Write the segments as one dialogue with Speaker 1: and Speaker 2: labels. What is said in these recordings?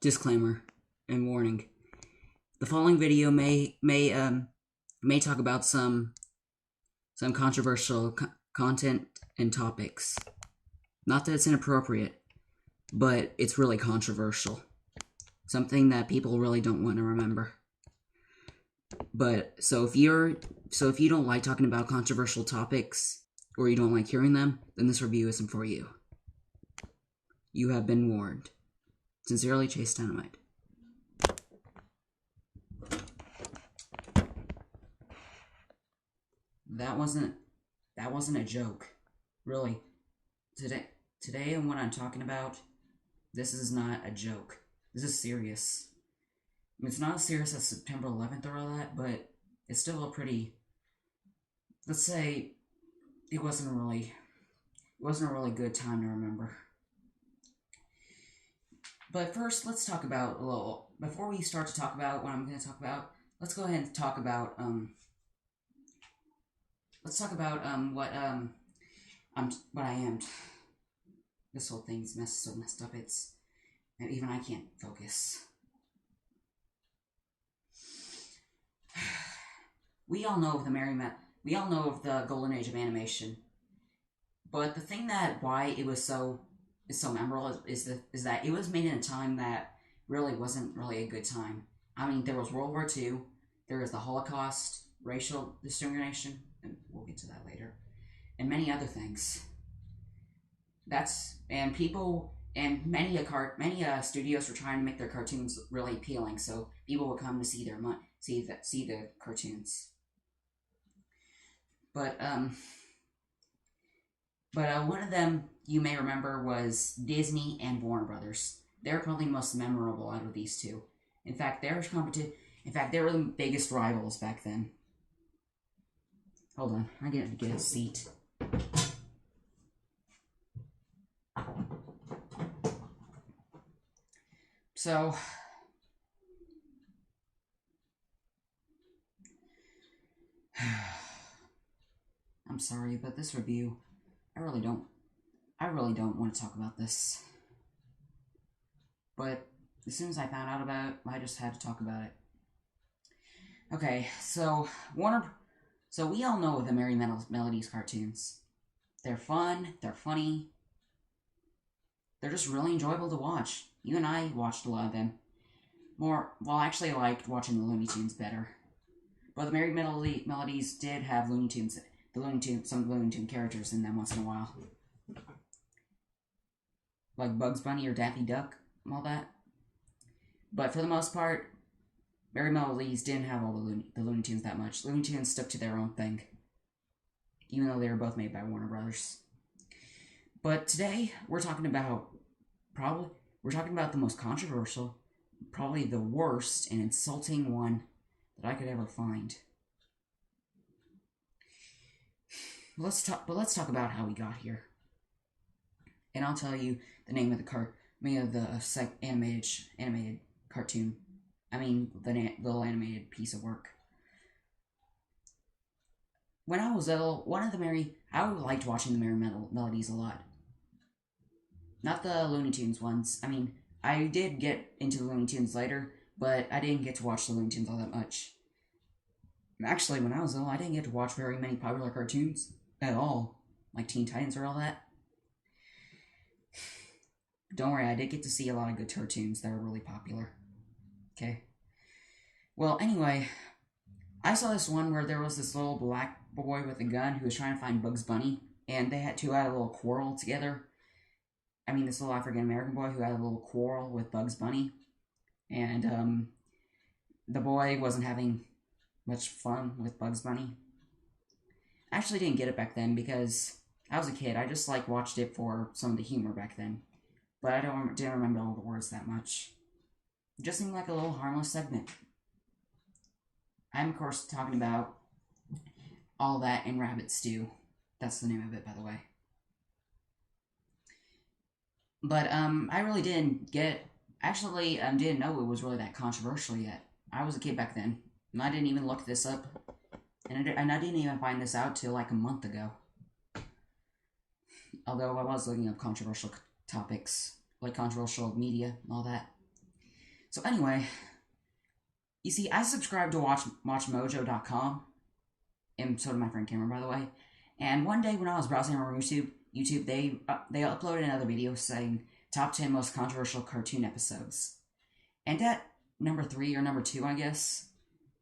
Speaker 1: Disclaimer and warning: the following video may talk about some controversial content and topics. Not that it's inappropriate, but it's really controversial. Something that people really don't want to remember. But so if you don't like talking about controversial topics or you don't like hearing them, then this review isn't for you. You have been warned. Sincerely, Chase Dynamite. That wasn't a joke. Really. Today and what I'm talking about, this is not a joke. This is serious. I mean, it's not as serious as September 11th or all that, but it's still a pretty, let's say, it wasn't a really good time to remember. But first, let's talk about a little, before we start to talk about what I'm going to talk about, let's go ahead and talk about, what I am. This whole thing's so messed up, even I can't focus. We all know of we all know of the golden age of animation. But the thing why it was so memorable is that it was made in a time that really wasn't really a good time. I mean, there was World War II, there was the Holocaust, racial discrimination, and we'll get to that later, and many other things. Many studios were trying to make their cartoons really appealing, so people would come to see the cartoons. But one of them you may remember was Disney and Warner Brothers. They're probably the most memorable out of these two. In fact, they were the biggest rivals back then. Hold on, I gotta get a seat. So, I'm sorry, but this review, I really don't want to talk about this. But as soon as I found out about it, I just had to talk about it. Okay, so we all know the Merrie Melodies cartoons. They're fun, they're funny, they're just really enjoyable to watch. You and I watched a lot of them. Actually I liked watching the Looney Tunes better. But the Merrie Melodies did have some of the Looney Tune characters in them once in a while. Like Bugs Bunny or Daffy Duck and all that. But for the most part, Merrie Melodies didn't have all the Looney Tunes that much. Looney Tunes stuck to their own thing, even though they were both made by Warner Brothers. But today, we're talking about the most controversial, probably the worst and insulting one that I could ever find. Let's talk about how we got here. And I'll tell you the name of the animated cartoon. I mean, the little animated piece of work. When I was little, I liked watching the Merrie Melodies a lot. Not the Looney Tunes ones. I mean, I did get into the Looney Tunes later, but I didn't get to watch the Looney Tunes all that much. Actually, when I was little, I didn't get to watch very many popular cartoons at all, like Teen Titans or all that. Don't worry, I did get to see a lot of good cartoons that were really popular. Okay. Well, anyway, I saw this one where there was this little black boy with a gun who was trying to find Bugs Bunny, and they had a little quarrel together. I mean, this little African-American boy who had a little quarrel with Bugs Bunny, and the boy wasn't having much fun with Bugs Bunny. I actually didn't get it back then because I was a kid. I just watched it for some of the humor back then, but I didn't remember all the words that much. It just seemed like a little harmless segment. I'm of course talking about All That and Rabbit Stew. That's the name of it, by the way. But I really didn't didn't know it was really that controversial yet. I was a kid back then, and I didn't even look this up, and I didn't even find this out till like a month ago. Although I was looking up controversial topics, like controversial media and all that. So anyway, you see, I subscribe to WatchMojo.com, and so did my friend Cameron, by the way. And one day when I was browsing on YouTube, they uploaded another video saying top 10 most controversial cartoon episodes. And at number 3 or number 2, I guess,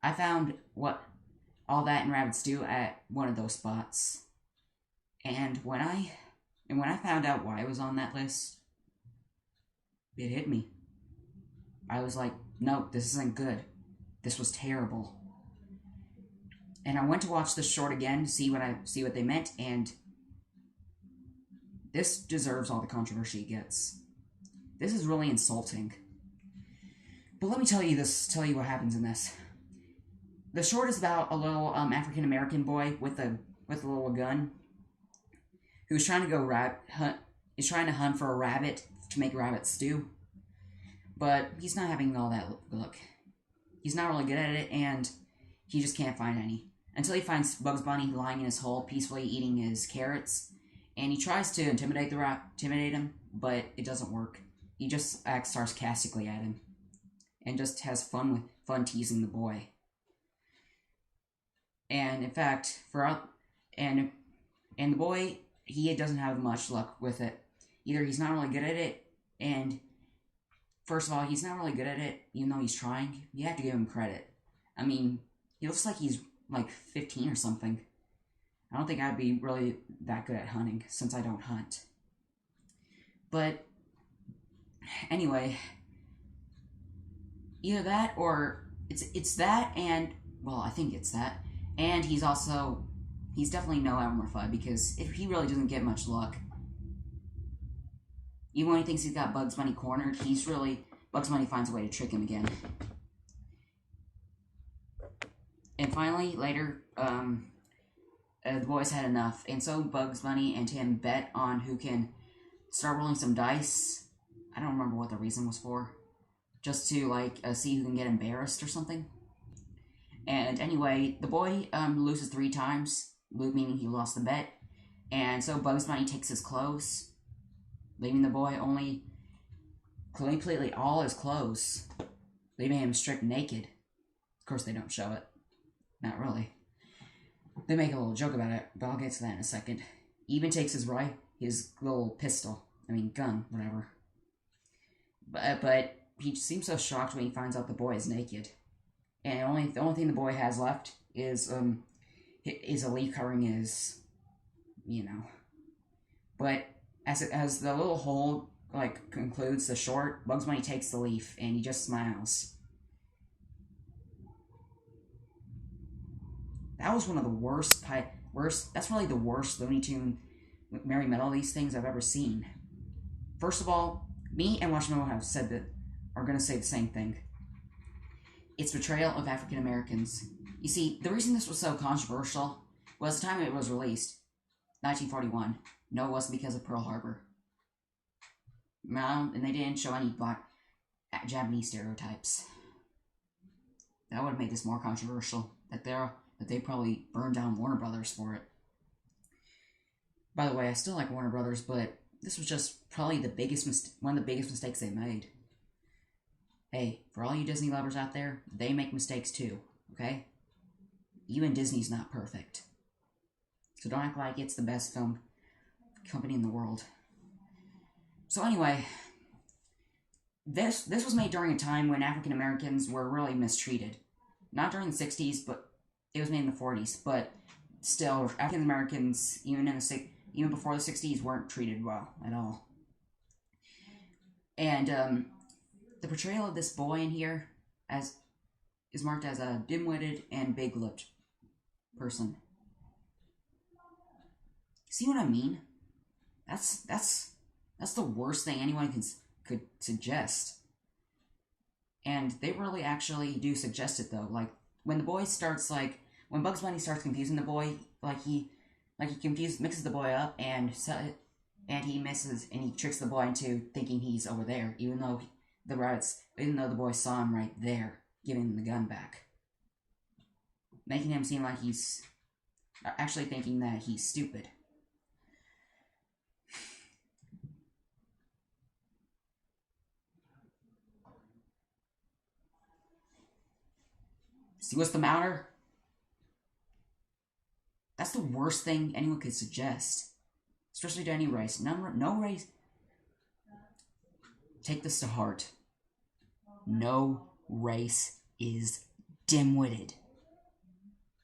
Speaker 1: I found What All That and Rabbits Do at one of those spots. And when I found out why it was on that list, it hit me. I was like, no, this isn't good. This was terrible. And I went to watch this short again to see what they meant, and this deserves all the controversy it gets. This is really insulting. But let me tell you what happens in this. The short is about a little African American boy with a little gun who's trying to go hunt. Is trying to hunt for a rabbit to make rabbit stew, but he's not having all that luck. He's not really good at it, and he just can't find any until he finds Bugs Bunny lying in his hole, peacefully eating his carrots. And he tries to intimidate him, but it doesn't work. He just acts sarcastically at him, and just has fun teasing the boy. And in fact, and the boy, he doesn't have much luck with it. Either he's not really good at it, and first of all, he's not really good at it, even though he's trying. You have to give him credit. I mean, he looks like he's like 15 or something. I don't think I'd be really that good at hunting, since I don't hunt. But anyway, either that or it's that, and well, I think it's that, and he's definitely no Elmer Fudd, because if he really doesn't get much luck, even when he thinks he's got Bugs Bunny cornered, Bugs Bunny finds a way to trick him again. And finally, later, the boys had enough, and so Bugs Bunny and Tim bet on who can start rolling some dice. I don't remember what the reason was for. Just to, see who can get embarrassed or something. And anyway, the boy loses 3 times, meaning he lost the bet. And so Bugs Bunny takes his clothes, leaving the boy only completely all his clothes, leaving him stripped naked. Of course, they don't show it. Not really. They make a little joke about it, but I'll get to that in a second. He even takes his little gun, whatever. But he seems so shocked when he finds out the boy is naked. And the only thing the boy has left is a leaf covering his, But as the little hole concludes the short, Bugs Bunny takes the leaf and he just smiles. That was one of the worst. That's probably the worst Looney Tune Merrie Melodies things I've ever seen. First of all, me and Washington have said that are going to say the same thing. It's betrayal of African Americans. You see, the reason this was so controversial was the time it was released, 1941. No, it wasn't because of Pearl Harbor. No, and they didn't show any black Japanese stereotypes. That would have made this more controversial. That they probably burned down Warner Brothers for it. By the way, I still like Warner Brothers, but this was just probably one of the biggest mistakes they made. Hey, for all you Disney lovers out there, they make mistakes too, okay? Even Disney's not perfect. So don't act like it's the best film company in the world. So anyway, this was made during a time when African Americans were really mistreated. Not during the 60s, but it was made in the 40s. But still, African Americans, even before the 60s, weren't treated well at all. And the portrayal of this boy in here is marked as a dim-witted and big-lipped person. See what I mean? That's the worst thing anyone could suggest. And they really actually do suggest it though. Like when the boy starts when Bugs Bunny starts confusing the boy, he mixes the boy up and he misses and he tricks the boy into thinking he's over there, even though the boy saw him right there, giving him the gun back, making him seem like he's actually thinking that he's stupid. See what's the matter? That's the worst thing anyone could suggest. Especially to any race. No race. Take this to heart. No race is dim-witted.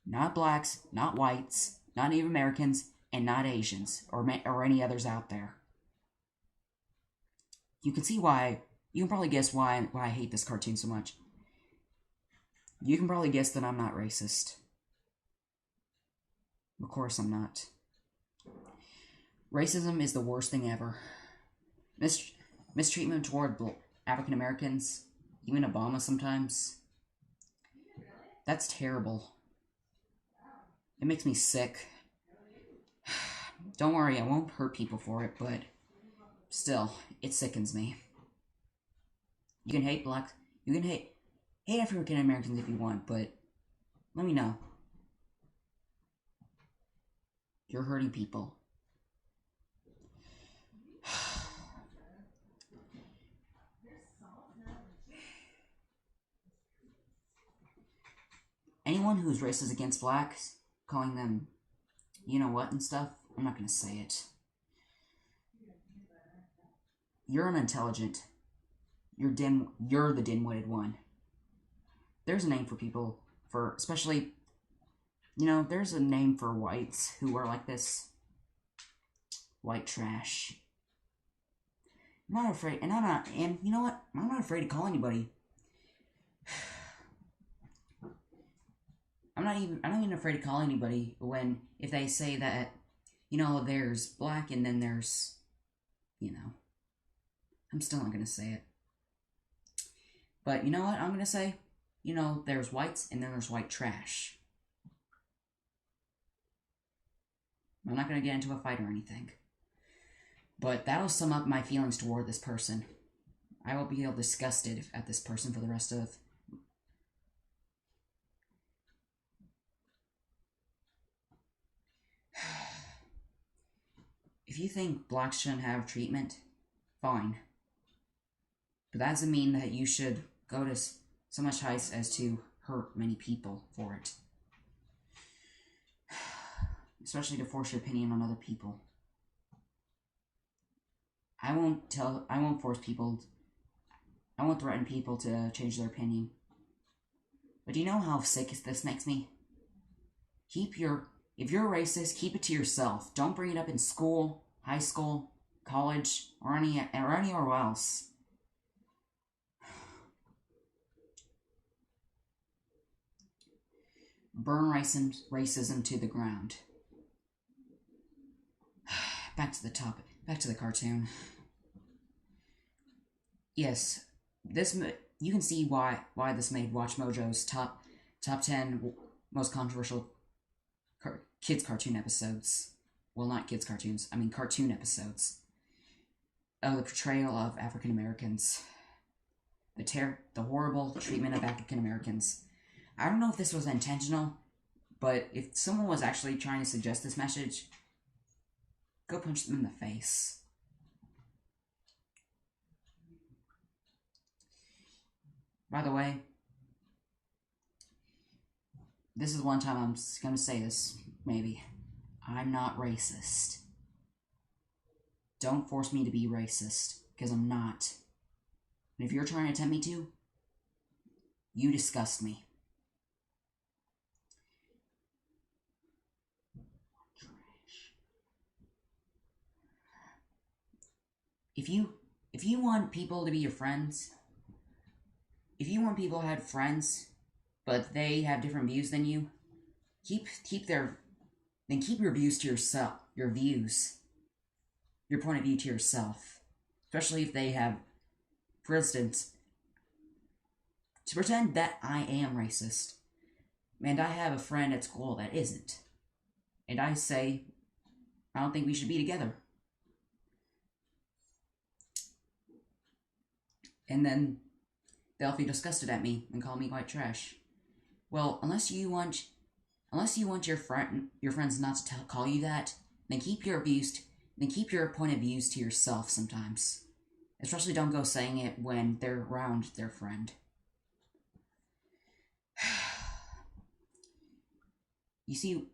Speaker 1: Not blacks, not whites, not Native Americans, and not Asians, or any others out there. You can see why. You can probably guess why I hate this cartoon so much. You can probably guess that I'm not racist. Of course I'm not. Racism is the worst thing ever. Mistreatment toward African Americans, even Obama sometimes. That's terrible. It makes me sick. Don't worry, I won't hurt people for it, but still, it sickens me. You can hate blacks, you can hate African Americans if you want, but let me know. You're hurting people. Anyone who's racist against blacks, calling them, you know what and stuff, I'm not gonna say it. You're unintelligent. You're the dim-witted one. There's a name for people, especially, there's a name for whites who are like this. White trash. I'm not afraid, and you know what? I'm not afraid to call anybody. I'm not even afraid to call anybody if they say that, there's black and then there's, I'm still not going to say it. But you know what I'm going to say? There's whites and then there's white trash. I'm not going to get into a fight or anything. But that'll sum up my feelings toward this person. I will be disgusted at this person for the rest of... If you think blacks shouldn't have treatment, fine. But that doesn't mean that you should go to so much heights as to hurt many people for it. Especially to force your opinion on other people. I won't threaten people to change their opinion. But do you know how sick this makes me? If you're racist, keep it to yourself. Don't bring it up in school, high school, college, or anywhere else. Burn racism to the ground. Back to the topic. Back to the cartoon. Yes, you can see why this made Watch Mojo's top 10 most controversial kids cartoon episodes. Well, not kids cartoons. I mean cartoon episodes of the portrayal of African Americans, the horrible treatment of African Americans. I don't know if this was intentional, but if someone was actually trying to suggest this message, go punch them in the face. By the way, this is one time I'm going to say this, maybe. I'm not racist. Don't force me to be racist, because I'm not. And if you're trying to tempt me to, you disgust me. If you want people to be your friends, if you want people to have friends, but they have different views than you, keep your views to yourself. Your point of view to yourself. Especially if they have, for instance, to pretend that I am racist, and I have a friend at school that isn't, and I say, I don't think we should be together. And then they'll be disgusted at me and call me white trash. Well, unless you want your friends not to call you that, then keep your point of views to yourself sometimes. Especially don't go saying it when they're around their friend. you see,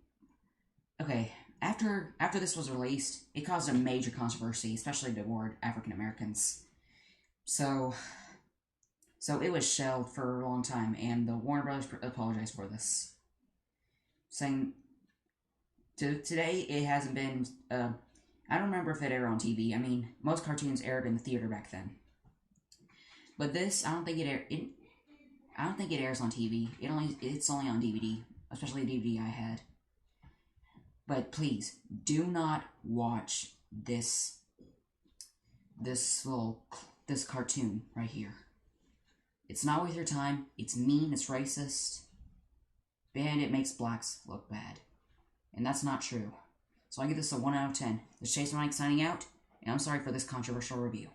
Speaker 1: okay, after this was released, it caused a major controversy, especially toward African Americans. So it was shelved for a long time, and the Warner Brothers apologized for this, saying today it hasn't been. I don't remember if it aired on TV. I mean, most cartoons aired in the theater back then, but this I don't think I don't think it airs on TV. It's only on DVD, especially the DVD I had. But please do not watch this cartoon right here. It's not worth your time. It's mean. It's racist, and it makes blacks look bad, and that's not true. So I give this a 1 out of 10. This is Chase Mike signing out, and I'm sorry for this controversial review.